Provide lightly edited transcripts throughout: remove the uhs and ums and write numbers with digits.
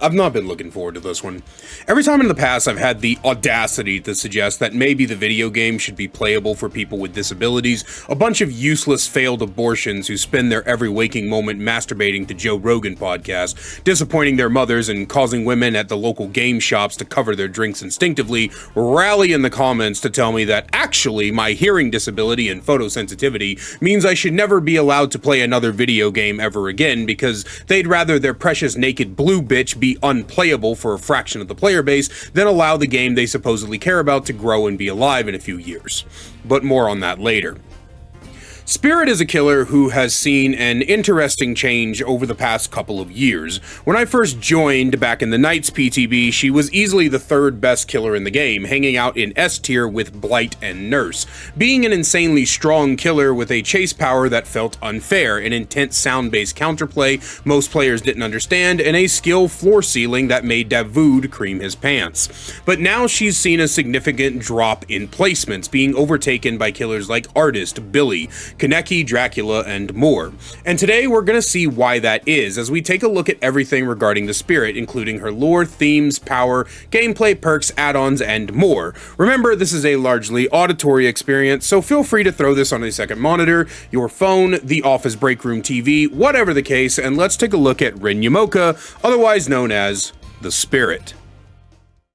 I've not been looking forward to this one. Every time in the past I've had the audacity to suggest that maybe the video game should be playable for people with disabilities, a bunch of useless failed abortions who spend their every waking moment masturbating to Joe Rogan podcasts, disappointing their mothers and causing women at the local game shops to cover their drinks instinctively, rally in the comments to tell me that actually my hearing disability and photosensitivity means I should never be allowed to play another video game ever again because they'd rather their precious naked blue bitch be unplayable for a fraction of the player base than allow the game they supposedly care about to grow and be alive in a few years. But more on that later. Spirit is a killer who has seen an interesting change over the past couple of years. When I first joined back in the Knights PTB, she was easily the third best killer in the game, hanging out in S tier with Blight and Nurse. Being an insanely strong killer with a chase power that felt unfair, an intense sound-based counterplay most players didn't understand, and a skill floor ceiling that made Davood cream his pants. But now she's seen a significant drop in placements, being overtaken by killers like Artist, Billy, Kaneki, Dracula, and more. And today we're going to see why that is, as we take a look at everything regarding the Spirit, including her lore, themes, power, gameplay, perks, add-ons, and more. Remember, this is a largely auditory experience, so feel free to throw this on a second monitor, your phone, the office break room TV, whatever the case, and let's take a look at Rin Yamoka, otherwise known as the Spirit.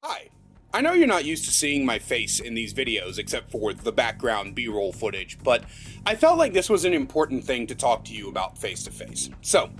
Hi. I know you're not used to seeing my face in these videos except for the background B-roll footage, but I felt like this was an important thing to talk to you about face to face. So,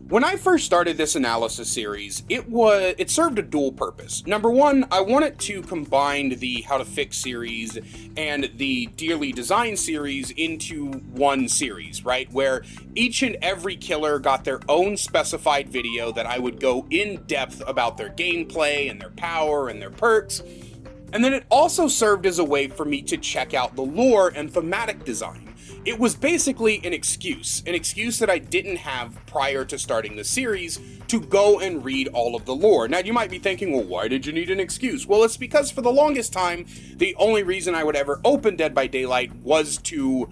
when I first started this analysis series, it served a dual purpose. Number one, I wanted to combine the How to Fix series and the Dearly Designed series into one series, right? Where each and every killer got their own specified video that I would go in depth about their gameplay and their power and their perks. And then it also served as a way for me to check out the lore and thematic design. It was basically an excuse that I didn't have prior to starting the series to go and read all of the lore. Now you might be thinking, well, why did you need an excuse? Well, it's because for the longest time, the only reason I would ever open Dead by Daylight was to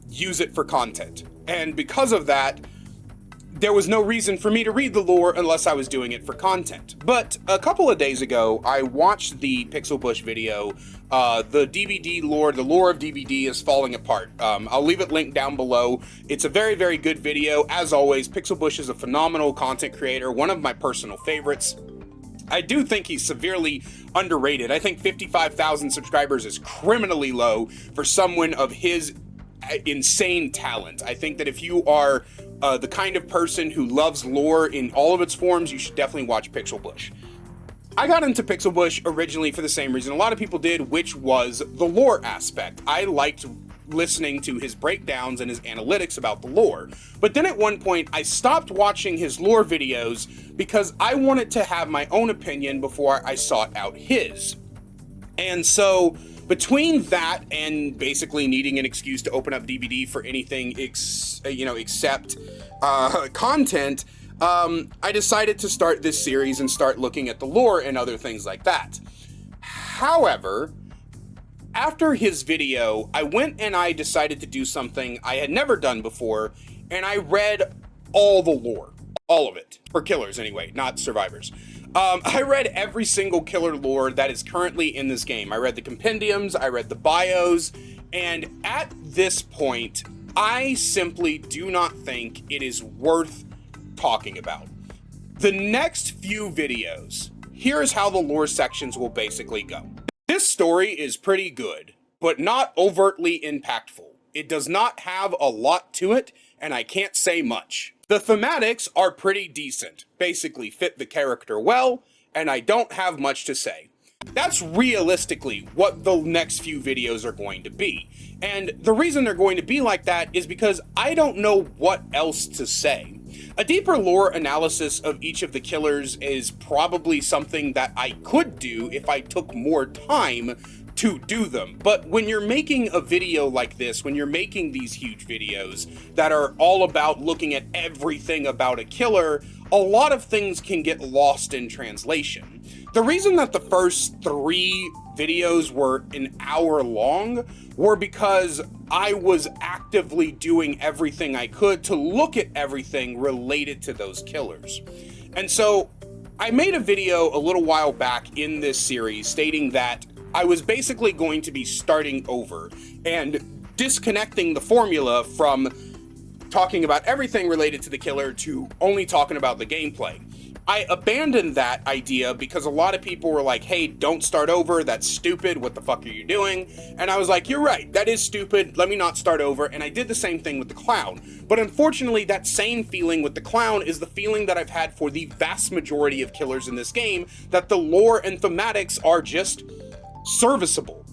use it for content. And because of that, there was no reason for me to read the lore unless I was doing it for content. But a couple of days ago, I watched the Pixel Bush video, the DVD lore, the lore of DVD is falling apart. I'll leave it linked down below. It's a very, very good video. As always, Pixel Bush is a phenomenal content creator, one of my personal favorites. I do think he's severely underrated. I think 55,000 subscribers is criminally low for someone of his insane talent. I think that if you are the kind of person who loves lore in all of its forms, you should definitely watch Pixel Bush. I got into Pixel Bush originally for the same reason a lot of people did, which was the lore aspect. I liked listening to his breakdowns and his analytics about the lore. But then at one point, I stopped watching his lore videos because I wanted to have my own opinion before I sought out his. And so between that and basically needing an excuse to open up DVD for anything except content, I decided to start this series and start looking at the lore and other things like that. However, after his video, I went and I decided to do something I had never done before, and I read all the lore. All of it. For killers anyway, not survivors. I read every single killer lore that is currently in this game. I read the compendiums, I read the bios, and at this point, I simply do not think it is worth talking about. The next few videos, here's how the lore sections will basically go. This story is pretty good, but not overtly impactful. It does not have a lot to it, and I can't say much. The thematics are pretty decent, basically fit the character well, and I don't have much to say. That's realistically what the next few videos are going to be. And the reason they're going to be like that is because I don't know what else to say. A deeper lore analysis of each of the killers is probably something that I could do if I took more time to do them. But when you're making a video like this, when you're making these huge videos that are all about looking at everything about a killer, a lot of things can get lost in translation. The reason that the first 3 videos were an hour long were because I was actively doing everything I could to look at everything related to those killers. And so I made a video a little while back in this series stating that I was basically going to be starting over and disconnecting the formula from talking about everything related to the killer to only talking about the gameplay. I abandoned that idea because a lot of people were like, hey, don't start over, that's stupid, what the fuck are you doing? And I was like, you're right, that is stupid, let me not start over, and I did the same thing with the clown. But unfortunately, that same feeling with the clown is the feeling that I've had for the vast majority of killers in this game, that the lore and thematics are just serviceable.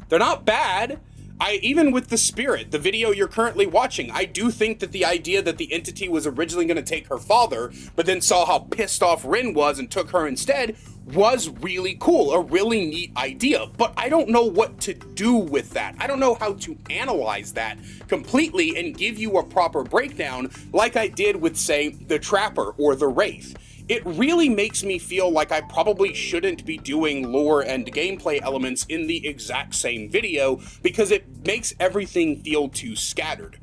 They're not bad. Even with the spirit, the video you're currently watching, I do think that the idea that the entity was originally going to take her father, but then saw how pissed off Rin was and took her instead, was really cool, a really neat idea. But I don't know what to do with that. I don't know how to analyze that completely and give you a proper breakdown like I did with, say, the Trapper or the Wraith. It really makes me feel like I probably shouldn't be doing lore and gameplay elements in the exact same video because it makes everything feel too scattered.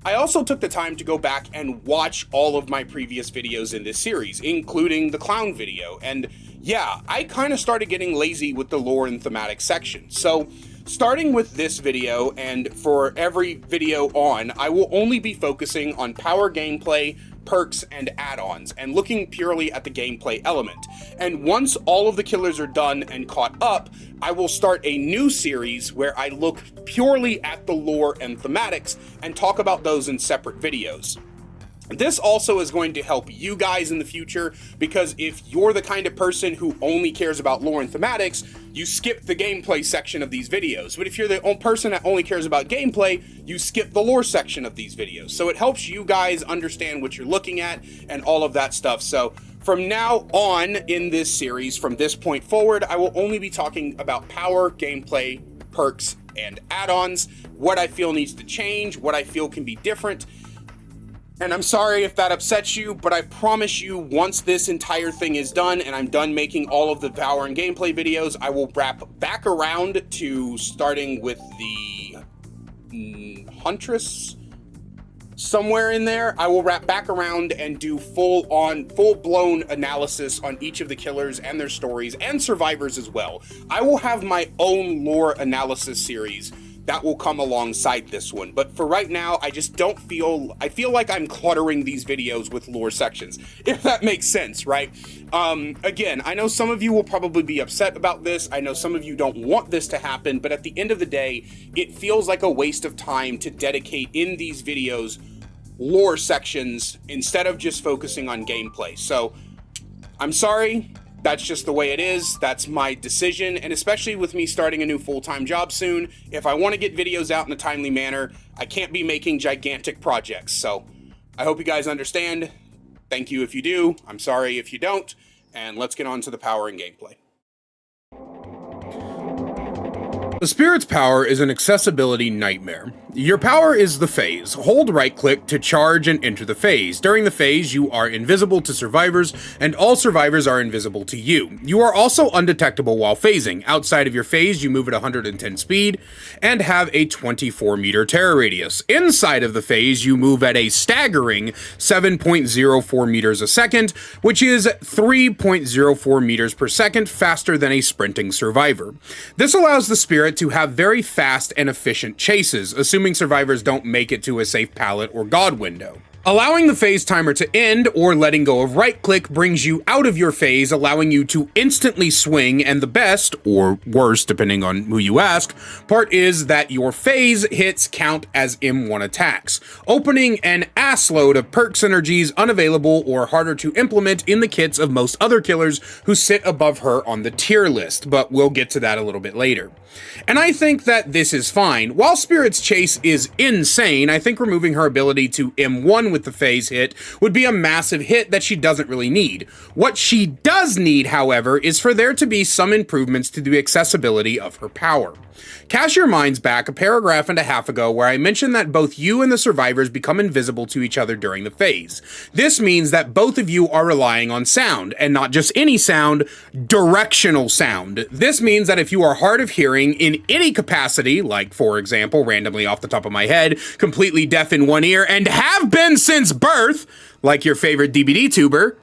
I also took the time to go back and watch all of my previous videos in this series, including the clown video, and yeah, I kind of started getting lazy with the lore and thematic section. So, starting with this video, and for every video on, I will only be focusing on power gameplay, perks, and add-ons, and looking purely at the gameplay element. And once all of the killers are done and caught up, I will start a new series where I look purely at the lore and thematics and talk about those in separate videos. This also is going to help you guys in the future, because if you're the kind of person who only cares about lore and thematics, you skip the gameplay section of these videos. But if you're the only person that only cares about gameplay, you skip the lore section of these videos. So it helps you guys understand what you're looking at and all of that stuff. So from now on in this series, from this point forward, I will only be talking about power, gameplay, perks, and add-ons, what I feel needs to change, what I feel can be different. And I'm sorry if that upsets you, but I promise you, once this entire thing is done and I'm done making all of the power and gameplay videos, I will wrap back around to starting with the Huntress, somewhere in there. I will wrap back around and do full-blown analysis on each of the killers and their stories and survivors as well. I will have my own lore analysis series that will come alongside this one. But for right now, I just don't feel, I feel like I'm cluttering these videos with lore sections, if that makes sense, right? Again, I know some of you will probably be upset about this. I know some of you don't want this to happen, but at the end of the day, it feels like a waste of time to dedicate in these videos lore sections instead of just focusing on gameplay. So I'm sorry. That's just the way it is. That's my decision. And especially with me starting a new full-time job soon, if I want to get videos out in a timely manner, I can't be making gigantic projects. So I hope you guys understand. Thank you if you do. I'm sorry if you don't. And let's get on to the power and gameplay. The Spirit's power is an accessibility nightmare. Your power is the phase. Hold right-click to charge and enter the phase. During the phase, you are invisible to survivors, and all survivors are invisible to you. You are also undetectable while phasing. Outside of your phase, you move at 110 speed, and have a 24-meter terror radius. Inside of the phase, you move at a staggering 7.04 meters a second, which is 3.04 meters per second faster than a sprinting survivor. This allows the Spirit to have very fast and efficient chases, assuming survivors don't make it to a safe pallet or god window. Allowing the phase timer to end or letting go of right click brings you out of your phase, allowing you to instantly swing, and the best, or worst depending on who you ask, part is that your phase hits count as M1 attacks, opening an assload of perk synergies unavailable or harder to implement in the kits of most other killers who sit above her on the tier list, but we'll get to that a little bit later. And I think that this is fine. While Spirit's chase is insane, I think removing her ability to M1 with the phase hit would be a massive hit that she doesn't really need. What she does need, however, is for there to be some improvements to the accessibility of her power. Cast your minds back a paragraph and a half ago where I mentioned that both you and the survivors become invisible to each other during the phase. This means that both of you are relying on sound, and not just any sound, directional sound. This means that if you are hard of hearing in any capacity, like for example, randomly off the top of my head, completely deaf in one ear and have been since birth, like your favorite DBD tuber,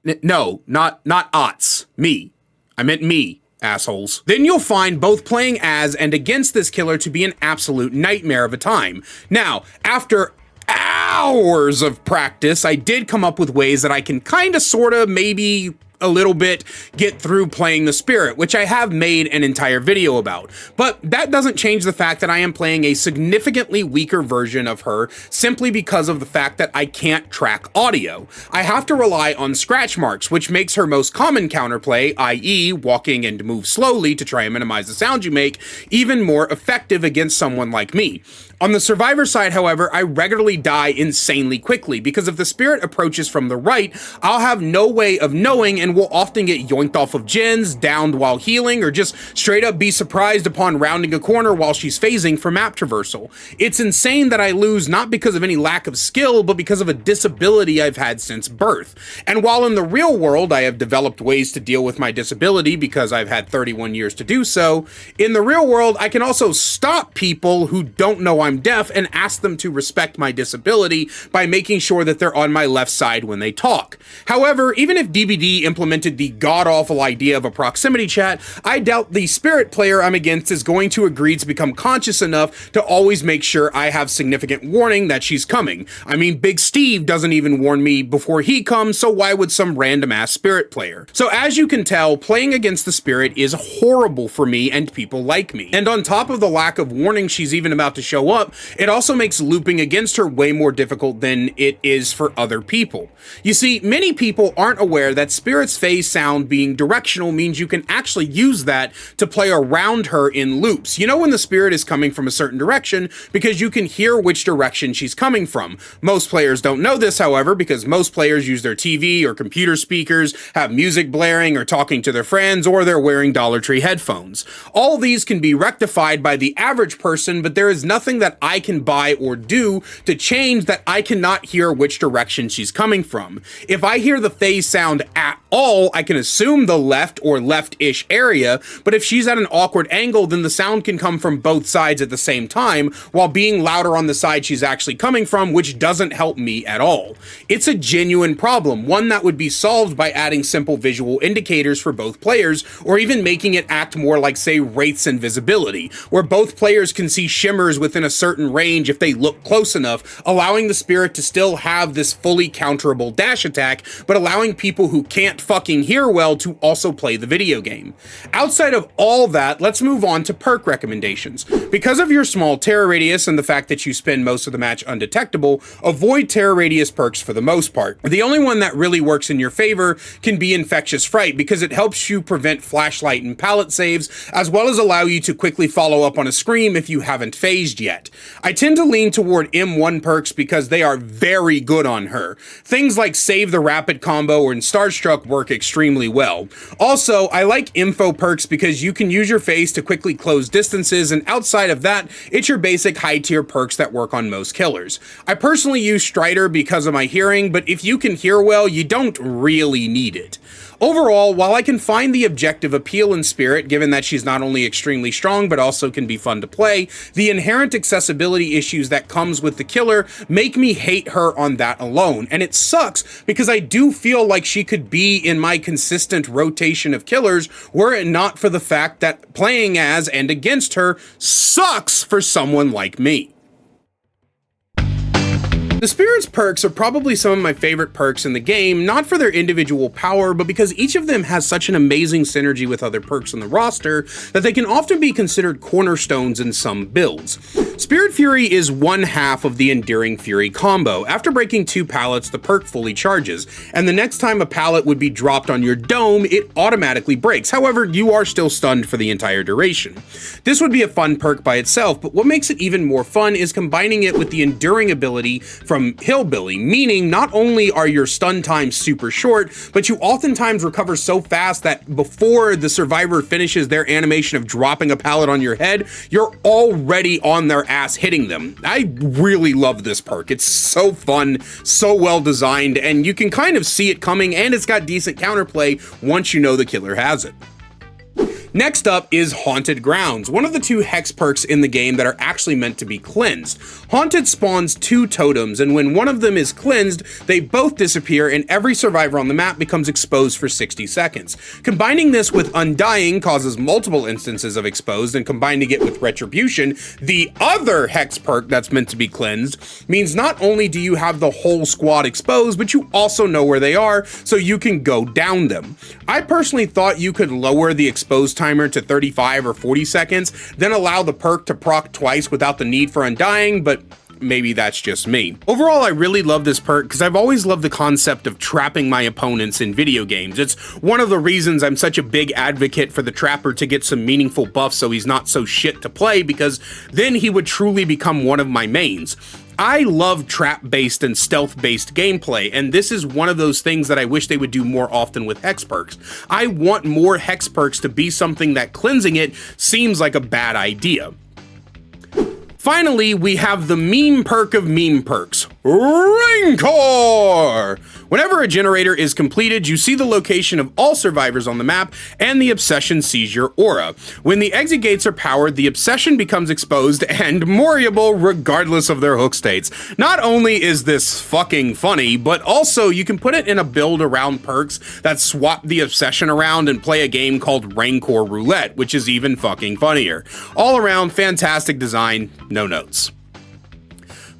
No, not Otts. Me. I meant me, assholes. Then you'll find both playing as and against this killer to be an absolute nightmare of a time. Now, after hours of practice, I did come up with ways that I can kinda, sorta, maybe a little bit get through playing the spirit, which I have made an entire video about. But that doesn't change the fact that I am playing a significantly weaker version of her simply because of the fact that I can't track audio. I have to rely on scratch marks, which makes her most common counterplay, i.e. walking and move slowly to try and minimize the sound you make, even more effective against someone like me. On the survivor side, however, I regularly die insanely quickly because if the spirit approaches from the right, I'll have no way of knowing and will often get yoinked off of gens, downed while healing, or just straight up be surprised upon rounding a corner while she's phasing for map traversal. It's insane that I lose not because of any lack of skill, but because of a disability I've had since birth. And while in the real world I have developed ways to deal with my disability because I've had 31 years to do so, in the real world I can also stop people who don't know I'm deaf and ask them to respect my disability by making sure that they're on my left side when they talk. However, even if DBD implemented the god-awful idea of a proximity chat, I doubt the spirit player I'm against is going to agree to become conscious enough to always make sure I have significant warning that she's coming. I mean, Big Steve doesn't even warn me before he comes, so why would some random-ass spirit player? So as you can tell, playing against the spirit is horrible for me and people like me. And on top of the lack of warning she's even about to show up, it also makes looping against her way more difficult than it is for other people. You see, many people aren't aware that Spirit's phase sound being directional means you can actually use that to play around her in loops. You know when the spirit is coming from a certain direction because you can hear which direction she's coming from. Most players don't know this, however, because most players use their TV or computer speakers, have music blaring or talking to their friends, or they're wearing Dollar Tree headphones. All these can be rectified by the average person, but there is nothing that I can buy or do to change that I cannot hear which direction she's coming from. If I hear the phase sound at all, I can assume the left or left-ish area, but if she's at an awkward angle, then the sound can come from both sides at the same time, while being louder on the side she's actually coming from, which doesn't help me at all. It's a genuine problem, one that would be solved by adding simple visual indicators for both players, or even making it act more like, say, wraiths and visibility, where both players can see shimmers within a certain range if they look close enough, allowing the spirit to still have this fully counterable dash attack, but allowing people who can't fucking hear well to also play the video game. Outside of all that, let's move on to perk recommendations. Because of your small terror radius and the fact that you spend most of the match undetectable, avoid terror radius perks for the most part. The only one that really works in your favor can be Infectious Fright, because it helps you prevent flashlight and pallet saves, as well as allow you to quickly follow up on a scream if you haven't phased yet. I tend to lean toward M1 perks because they are very good on her. Things like Save the Rapid combo or Starstruck work extremely well. Also, I like info perks because you can use your face to quickly close distances, and outside of that, it's your basic high tier perks that work on most killers. I personally use Strider because of my hearing, but if you can hear well, you don't really need it. Overall, while I can find the objective appeal in Spirit, given that she's not only extremely strong but also can be fun to play, the inherent accessibility issues that comes with the killer make me hate her on that alone. And it sucks because I do feel like she could be in my consistent rotation of killers were it not for the fact that playing as and against her sucks for someone like me. The Spirit's perks are probably some of my favorite perks in the game, not for their individual power, but because each of them has such an amazing synergy with other perks on the roster that they can often be considered cornerstones in some builds. Spirit Fury is one half of the Enduring Fury combo. After breaking 2 pallets, the perk fully charges, and the next time a pallet would be dropped on your dome, it automatically breaks. However, you are still stunned for the entire duration. This would be a fun perk by itself, but what makes it even more fun is combining it with the Enduring ability from Hillbilly, meaning not only are your stun times super short, but you oftentimes recover so fast that before the survivor finishes their animation of dropping a pallet on your head, you're already on their ass hitting them. I really love this perk. It's so fun, so well designed, and you can kind of see it coming, and it's got decent counterplay once you know the killer has it. Next up is Haunted Grounds, one of the 2 hex perks in the game that are actually meant to be cleansed. Haunted spawns 2 totems, and when one of them is cleansed, they both disappear and every survivor on the map becomes exposed for 60 seconds. Combining this with Undying causes multiple instances of exposed, and combining it with Retribution, the other hex perk that's meant to be cleansed, means not only do you have the whole squad exposed, but you also know where they are, so you can go down them. I personally thought you could lower the exposed timer to 35 or 40 seconds, then allow the perk to proc twice without the need for Undying, but maybe that's just me. Overall, I really love this perk because I've always loved the concept of trapping my opponents in video games. It's one of the reasons I'm such a big advocate for the trapper to get some meaningful buffs so he's not so shit to play, because then he would truly become one of my mains. I love trap-based and stealth-based gameplay, and this is one of those things that I wish they would do more often with hex perks. I want more hex perks to be something that cleansing it seems like a bad idea. Finally, we have the meme perk of meme perks, Rancor! Whenever a generator is completed, you see the location of all survivors on the map, and the obsession sees your aura. When the exit gates are powered, the obsession becomes exposed and moreable regardless of their hook states. Not only is this fucking funny, but also you can put it in a build around perks that swap the obsession around and play a game called Rancor Roulette, which is even fucking funnier. All around, fantastic design, no notes.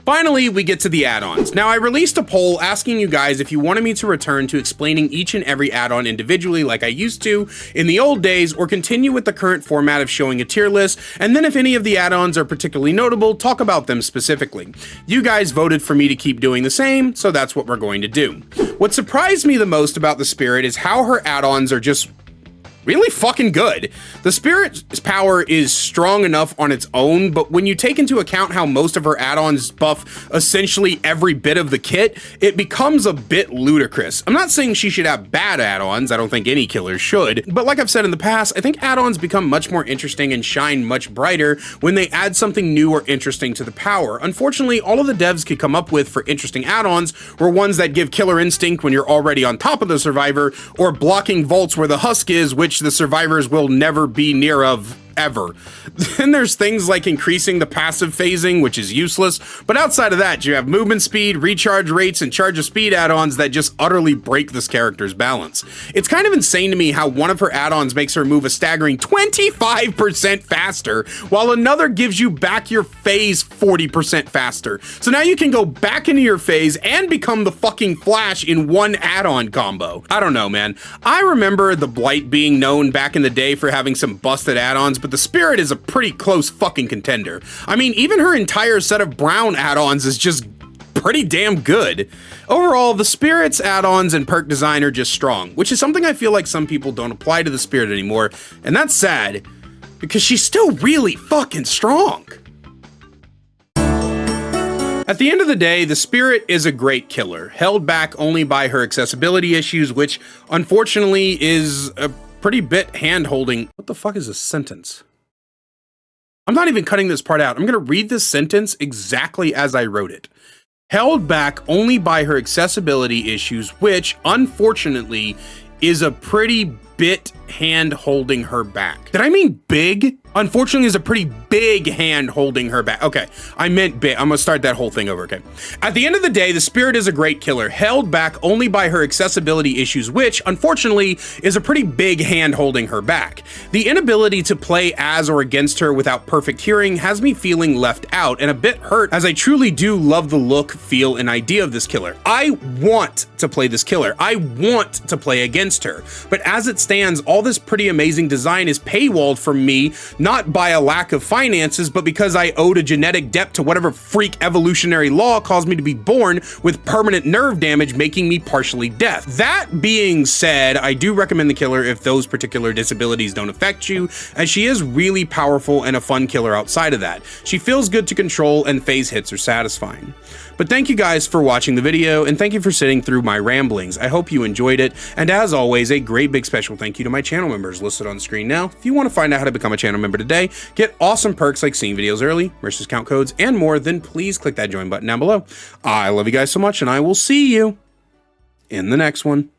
Finally, we get to the add-ons. Now, I released a poll asking you guys if you wanted me to return to explaining each and every add-on individually like I used to in the old days, or continue with the current format of showing a tier list, and then if any of the add-ons are particularly notable, talk about them specifically. You guys voted for me to keep doing the same, so that's what we're going to do. What surprised me the most about the Spirit is how her add-ons are just really fucking good. The Spirit's power is strong enough on its own, but when you take into account how most of her add-ons buff essentially every bit of the kit, it becomes a bit ludicrous. I'm not saying she should have bad add-ons, I don't think any killer should, but like I've said in the past, I think add-ons become much more interesting and shine much brighter when they add something new or interesting to the power. Unfortunately, all of the devs could come up with for interesting add-ons were ones that give killer instinct when you're already on top of the survivor, or blocking vaults where the husk is, which the survivors will never be near of ever. Then there's things like increasing the passive phasing, which is useless, but outside of that, you have movement speed, recharge rates, and charge of speed add-ons that just utterly break this character's balance. It's kind of insane to me how one of her add-ons makes her move a staggering 25% faster, while another gives you back your phase 40% faster. So now you can go back into your phase and become the fucking Flash in one add-on combo. I don't know, man. I remember the Blight being known back in the day for having some busted add-ons, but the Spirit is a pretty close fucking contender. I mean, even her entire set of brown add-ons is just pretty damn good. Overall, the Spirit's add-ons and perk design are just strong, which is something I feel like some people don't apply to the Spirit anymore, and that's sad, because she's still really fucking strong. At the end of the day, the Spirit is a great killer, held back only by her accessibility issues, which unfortunately is a pretty bit hand-holding. What the fuck is this sentence? I'm not even cutting this part out. I'm gonna read this sentence exactly as I wrote it. Held back only by her accessibility issues, which unfortunately is a pretty bit hand holding her back. Did I mean big? Unfortunately, is a pretty big hand holding her back. Okay, I meant big. I'm gonna start that whole thing over, okay? At the end of the day, the Spirit is a great killer, held back only by her accessibility issues, which, unfortunately, is a pretty big hand holding her back. The inability to play as or against her without perfect hearing has me feeling left out and a bit hurt, as I truly do love the look, feel, and idea of this killer. I want to play this killer. I want to play against her. But as it stands, all this pretty amazing design is paywalled from me, not by a lack of finances, but because I owed a genetic debt to whatever freak evolutionary law caused me to be born with permanent nerve damage, making me partially deaf. That being said, I do recommend the killer if those particular disabilities don't affect you, as she is really powerful and a fun killer outside of that. She feels good to control, and phase hits are satisfying. But thank you guys for watching the video, and thank you for sitting through my ramblings. I hope you enjoyed it, and as always, a great big special thank you to my channel members listed on screen now. If you want to find out how to become a channel member today, get awesome perks like seeing videos early, merch discount codes, and more, then please click that join button down below. I love you guys so much, and I will see you in the next one.